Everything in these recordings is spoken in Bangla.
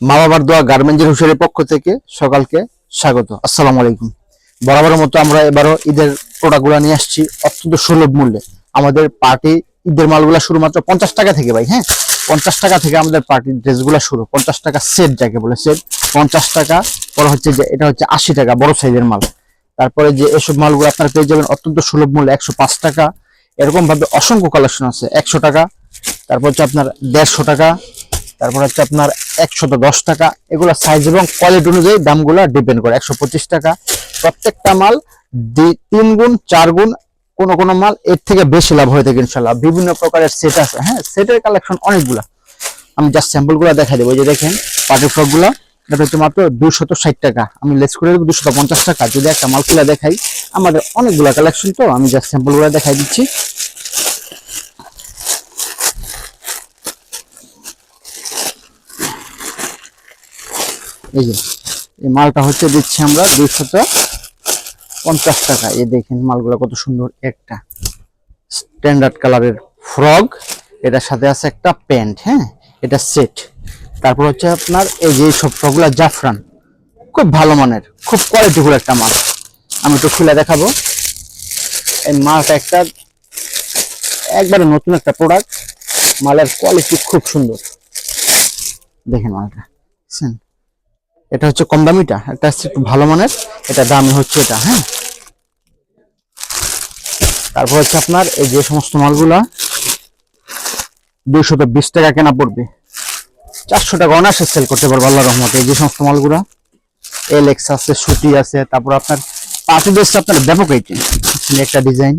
মা বাবার দোয়া গার্মেন্টস হুশিয়ারির পক্ষ থেকে সকালকে স্বাগত। আসসালামু আলাইকুম। বরাবরের মতো আমরা এবারও ঈদের প্রোডাক্টগুলো নিয়ে আসছি অত্যন্ত সুলভ মূল্যে। আমাদের পার্টি ঈদের মালগুলো শুধুমাত্র 50 টাকা থেকে ভাই, হ্যাঁ 50 টাকা থেকে আমাদের পার্টির ড্রেসগুলো শুরু। 50 টাকা সেট যাকে বলে সেট 50 টাকা। পরে হচ্ছে যে এটা হচ্ছে 80 টাকা বড় সাইজের মাল। তারপরে যে এসব মালগুলো আপনারা পেয়ে যাবেন অত্যন্ত সুলভ মূল্যে 105 টাকা। এরকম ভাবে অসংখ্য কালেকশন আছে। 100 টাকা, তারপর হচ্ছে আপনার 150 টাকা, তারপর হচ্ছে আপনার 110 টাকা। এগুলো সাইজ এবং কোয়ালিটি অনুযায়ী দামগুলো ডিপেন্ড করে। 125 টাকা। প্রত্যেকটা মাল 3 গুণ 4 গুণ, কোন কোন মাল এর থেকে বেশি লাভ হয়ে থাকে ইনশাল্লাহ। বিভিন্ন প্রকারের সেট আছে, হ্যাঁ সেটের কালেকশন অনেকগুলা। আমি জাস্ট স্যাম্পল গুলা দেখাই দেবো। যে দেখেন পার্টি ফ্রক গুলা, এটা হচ্ছে মাত্র 260 টাকা। আমি লেস করে দেবো 250 টাকা। যদি একটা মাল খুলে দেখাই, আমাদের অনেকগুলা কালেকশন, তো আমি জাস্ট স্যাম্পল গুলা দেখাই দিচ্ছি। এই যে এই মালটা হচ্ছে দিচ্ছি আমরা 250 টাকা। এই দেখেন মালগুলো কত সুন্দর। একটা স্ট্যান্ডার্ড কালারের ফ্রক, এটার সাথে আছে একটা প্যান্ট, হ্যাঁ এটা সেট। তারপর হচ্ছে আপনার এই যে সব ফ্রকগুলো জাফরান, খুব ভালো মানের, খুব কোয়ালিটিফুল একটা মাল। আমি একটু খুলে দেখাবো। এই মালটা একটা একবারে নতুন একটা প্রোডাক্ট। মালের কোয়ালিটি খুব সুন্দর। দেখেন মালটা, বুঝছেন? এটা হচ্ছে কম দামিটা, এটা হচ্ছে একটু ভালো মানের। এটা দামি হচ্ছে এটা, হ্যাঁ। তারপর হচ্ছে আপনার এই যে সমস্ত মালগুলা 220 টাকা কেনা পড়বে, 400 টাকা অনায়াসে সেল করতে পারবো আল্লাহর রহমতে। এই যে সমস্ত মালগুলা এলএক্স আছে, সুতি আছে। তারপর আপনার পার্টি ড্রেস আপনার ব্যাপক আইটেম। একটা ডিজাইন,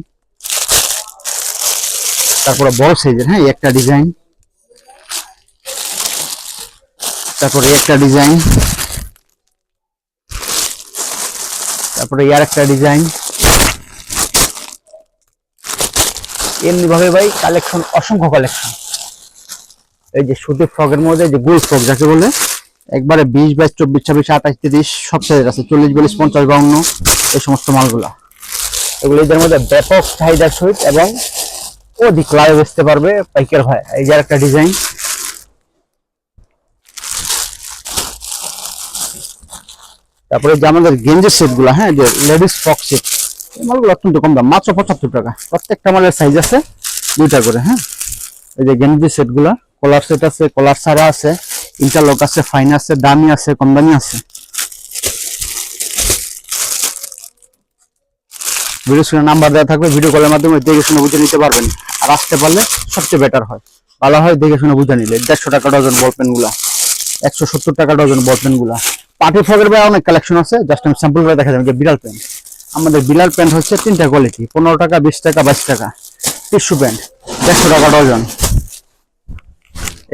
তারপরে বড় সাইজের, হ্যাঁ একটা ডিজাইন, তারপরে একটা ডিজাইন, তারপরে ইয়ার একটা ডিজাইন। এমনি ভাবে ভাই কালেকশন, অসংখ্য কালেকশন। এই যে সুতির ফ্রকের মধ্যে যে গোল ফ্রক যাকে বলে, একবারে 20, 22, 24, 26, 28, 30 সব সাইজের আছে। 40, 42, 50, 52 এই সমস্ত মালগুলা। এগুলো এদের মধ্যে ব্যাপক চাহিদার সহিত এবং অধিক লাভে বেচতে পারবে পাইকার ভাই। এই যে একটা ডিজাইন, তারপরে যে আমাদের গেঞ্জের সেট গুলা, হ্যাঁ যে লেডিস ফ্রক সেট, এই মালগুলো অত্যন্ত কম দাম, মাত্র 75 টাকা। প্রত্যেকটা মালের সাইজ আছে 2টা করে, হ্যাঁ। এই যে গেঞ্জি সেট গুলা, কলার সেট আছে, কলার ছাড়া আছে, ইন্টারলক আছে, ফাইন আছে, দামি আছে, কম দামি আছে। ভিডিও স্ক্রিনে নাম্বার দেওয়া থাকবে, ভিডিও কলের মাধ্যমে দেখে শুনে বুঝে নিতে পারবেন। আর আসতে পারলে সবচেয়ে বেটার হয়, ভালো হয় দেখে শুনে বুঝে নিলে। 150 টাকা ডজন বল পেন গুলা, 170 টাকা ডজন বল পেন গুলা। পার্টি ফ্রকের ভাই অনেক কালেকশন আছে, জাস্ট আমি স্যাম্পল করে দেখা যাবে। যে বিড়াল প্যান্ট, আমাদের বিড়াল প্যান্ট হচ্ছে 3টা কোয়ালিটি, 15 টাকা, 20 টাকা, 22 টাকা। টিস্যু প্যান্ট 150 টাকা ডজন।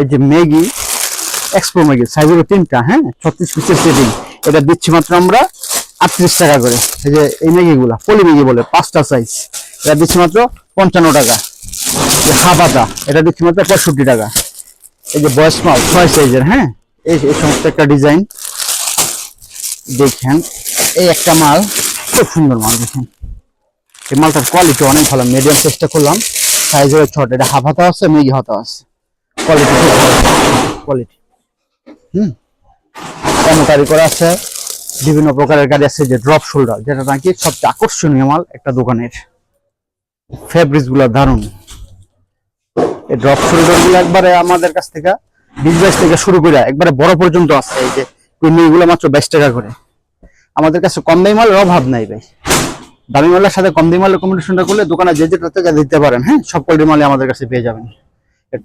এই যে ম্যাগি, এক্সপো ম্যাগি, সাইজ হলো 3টা, হ্যাঁ 36 পিসের সেটিং। এটা দিচ্ছি মাত্র আমরা 38 টাকা করে। এই যে এই ম্যাগি গুলা পলি ম্যাগি বলে, 5টা সাইজ, এটা দিচ্ছি মাত্র 55 টাকা। যে হাফাতা, এটা দিচ্ছি মাত্র 65 টাকা। এই যে বয়স মাল 6 সাইজের, হ্যাঁ এই সমস্ত একটা ডিজাইন। দেখেন এই একটা মাল, খুব সুন্দর মাল। দেখেন এই মালটার কোয়ালিটি অনেক ভালো। মিডিয়াম সাইজটা করলাম, সাইজ হলো ছোট। এটা হাফ হাতা আছে, ম্যাগি হাতা আছে, কোয়ালিটি খুব ভালো কোয়ালিটি। এমনটারি করা আছে, বিভিন্ন প্রকারের গাড়ি আছে। যে ড্রপ শোল্ডার, যেটা নাকি সবচেয়ে আকর্ষণীয় মাল একটা দোকানের। ফেব্রিক্স গুলো দারুন। এই ড্রপ শোল্ডার গুলো একবারে আমাদের কাছ থেকে 20-22 থেকে শুরু করে একবারে বড় পর্যন্ত আছে। এই যে এগুলো মাত্র 22 টাকা করে। আমাদের কাছে কম দামি মালের অভাব নাই ভাই। দামি মালের সাথে কম দামি মালের কম্বিনেশনটা করলে দোকানে যে যেটা থেকে দিতে পারেন, হ্যাঁ সব কোয়ালিটির মালে আমাদের কাছে পেয়ে যাবেন।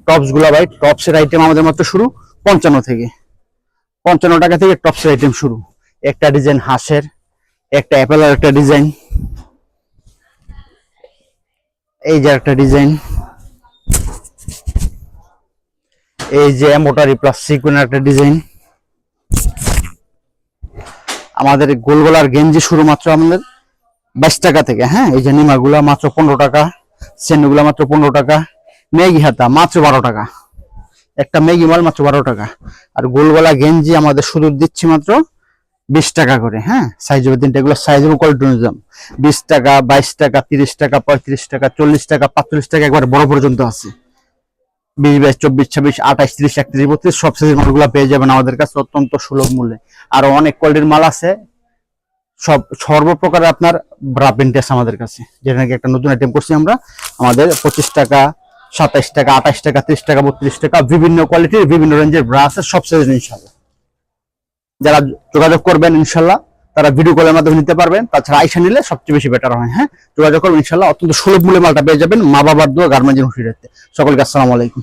টপস গুলা ভাই, টপসের আইটেম আমাদের মাত্র শুরু 55 থেকে, 55 টাকা থেকে টপসের আইটেম শুরু। একটা ডিজাইন হাঁসের, একটা অ্যাপেলের একটা ডিজাইন, এই যে একটা ডিজাইন, এই যে এমব্রয়ডারি প্লাস সিকোয়েন্সের একটা ডিজাইন। আমাদের গোল গলার গেঞ্জি শুরু মাত্র আমাদের 22 টাকা থেকে, হ্যাঁ এই যে নিমাগুলা মাত্র 15 টাকা, সেনুগুলা মাত্র 15 টাকা, ম্যাগি হাতা মাত্র 12 টাকা। একটা ম্যাগি মাল মাত্র 12 টাকা। আর গোল গলা গেঞ্জি আমাদের শুধু দিচ্ছি মাত্র 20 টাকা করে, হ্যাঁ সাইজ হবে 3টা। এগুলো সাইজ এবং কোয়ালিটি অনুযায়ী 20 টাকা, 22 টাকা, 30 টাকা, 35 টাকা, 40 টাকা, 45 টাকা, একবার বড় পর্যন্ত আছে। 20, 22, 24, 26, 28, 30, 31, 32 সব সাইজের মালগুলো পেয়ে যাবেন আমাদের কাছে অত্যন্ত সুলভ মূল্যে। আরো অনেক কোয়ালিটির মাল আছে, সব সর্বপ্রকার আপনার ব্রা প্যান্ট আছে আমাদের কাছে, যেটা নাকি একটা নতুন আইটেম করছি আমরা। আমাদের 25 টাকা, 27 টাকা, 28 টাকা, 30 টাকা, 32 টাকা বিভিন্ন কোয়ালিটির বিভিন্ন রেঞ্জের ব্রা আছে, সব সাইজের ইনশাল্লাহ। যারা যোগাযোগ করবেন ইনশাল্লাহ তারা ভিডিও কলের মাধ্যমে নিতে পারবেন, তাছাড়া আইসা নিলে সবচেয়ে বেশি বেটার হয়। হ্যাঁ, যোগাযোগ করবেন ইনশাল্লাহ, অত্যন্ত সুলভ মূল্যে মালটা পেয়ে যাবেন মা বাবার দোয়া গার্মেন্টস হুশিয়ারিতে। সকলকে আসসালামু আলাইকুম।